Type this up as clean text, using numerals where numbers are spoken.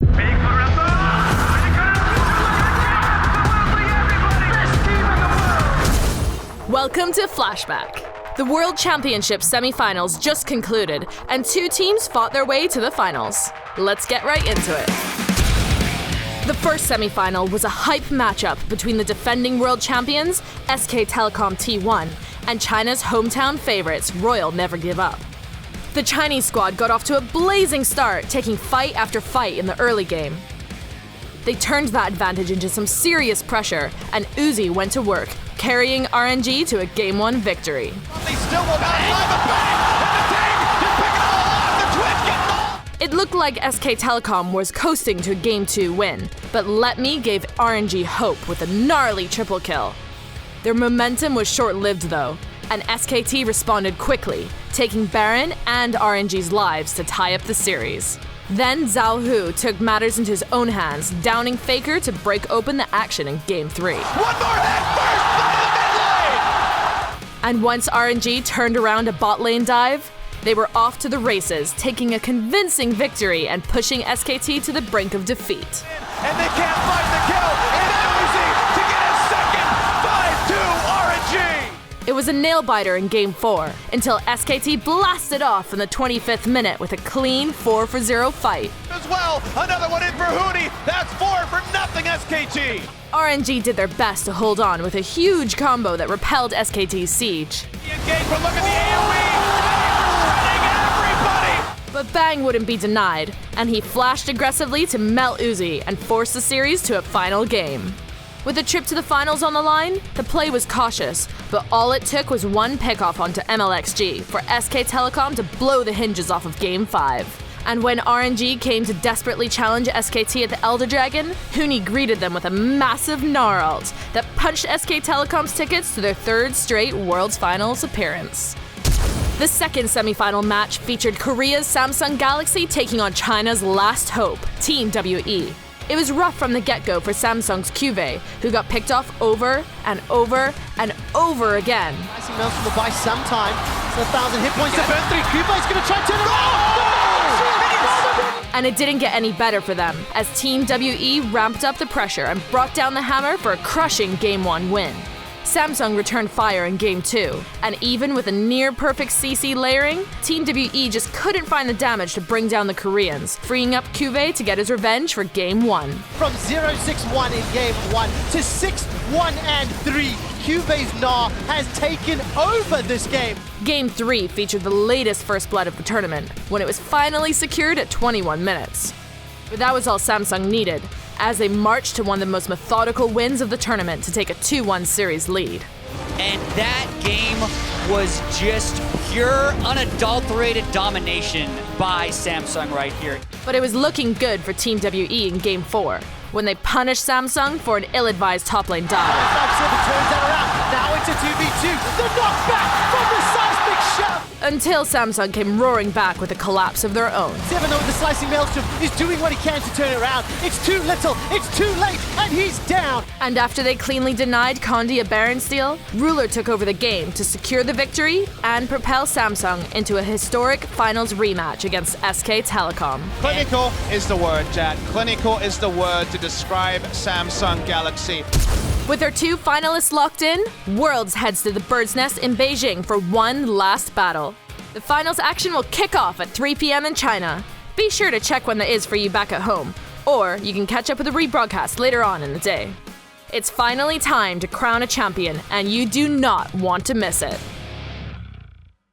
Welcome to Flashback. The World Championship semifinals just concluded, and two teams fought their way to the finals. Let's get right into it. The first semifinal was a hype matchup between the defending world champions, SK Telecom T1, and China's hometown favorites, Royal Never Give Up. The Chinese squad got off to a blazing start, taking fight after fight in the early game. They turned that advantage into some serious pressure, and Uzi went to work, carrying RNG to a Game 1 victory. It looked like SK Telecom was coasting to a Game 2 win, but Let Me gave RNG hope with a gnarly triple kill. Their momentum was short-lived though, and SKT responded quickly, taking Baron and RNG's lives to tie up the series. Then Zhao Hu took matters into his own hands, downing Faker to break open the action in Game 3. One more hit first by the mid lane! And once RNG turned around a bot lane dive, they were off to the races, taking a convincing victory and pushing SKT to the brink of defeat. And they can't find the kill, and Uzi to get a second 5-2 RNG! It was a nail-biter in Game 4, until SKT blasted off in the 25th minute with a clean 4-for-0 fight. As well, another one in for Hootie, that's 4-for-0 SKT! RNG did their best to hold on with a huge combo that repelled SKT's siege. Engage, but look at the AoE! Everybody! But Bang wouldn't be denied, and he flashed aggressively to melt Uzi and force the series to a final game. With the trip to the finals on the line, the play was cautious, but all it took was one pickoff onto MLXG for SK Telecom to blow the hinges off of Game 5. And when RNG came to desperately challenge SKT at the Elder Dragon, Huni greeted them with a massive Gnar ult that punched SK Telecom's tickets to their third straight World's Finals appearance. The second semifinal match featured Korea's Samsung Galaxy taking on China's last hope, Team WE. It was rough from the get-go for Samsung's Cuvée, who got picked off over and over and over again. Mel's will buy some time. It's 1,000 hit points to burn through. Cuvée is going to try to turn around. And it didn't get any better for them, as Team WE ramped up the pressure and brought down the hammer for a crushing Game 1 win. Samsung returned fire in Game 2, and even with a near-perfect CC layering, Team WE just couldn't find the damage to bring down the Koreans, freeing up Cuvée to get his revenge for Game 1. From 0-6-1 in Game 1 to 6-1-3, Cuvée's Gnar has taken over this game. Game 3 featured the latest first blood of the tournament, when it was finally secured at 21 minutes. But that was all Samsung needed, as they marched to one of the most methodical wins of the tournament to take a 2-1 series lead. And that game was just pure, unadulterated domination by Samsung right here. But it was looking good for Team WE in Game 4, when they punished Samsung for an ill-advised top lane dive. Turns that around. Now it's a 2v2. The knockback from the seismic shove. Until Samsung came roaring back with a collapse of their own. 7-0 with the slicing maelstrom is doing what he can to turn it around. It's too little, it's too late, and he's down. And after they cleanly denied Condi a Baron steal, Ruler took over the game to secure the victory and propel Samsung into a historic finals rematch against SK Telecom. Clinical is the word, Chad. Clinical is the word to describe Samsung Galaxy. With their two finalists locked in, Worlds heads to the Bird's Nest in Beijing for one last battle. The finals action will kick off at 3 p.m. in China. Be sure to check when that is for you back at home, or you can catch up with the rebroadcast later on in the day. It's finally time to crown a champion, and you do not want to miss it.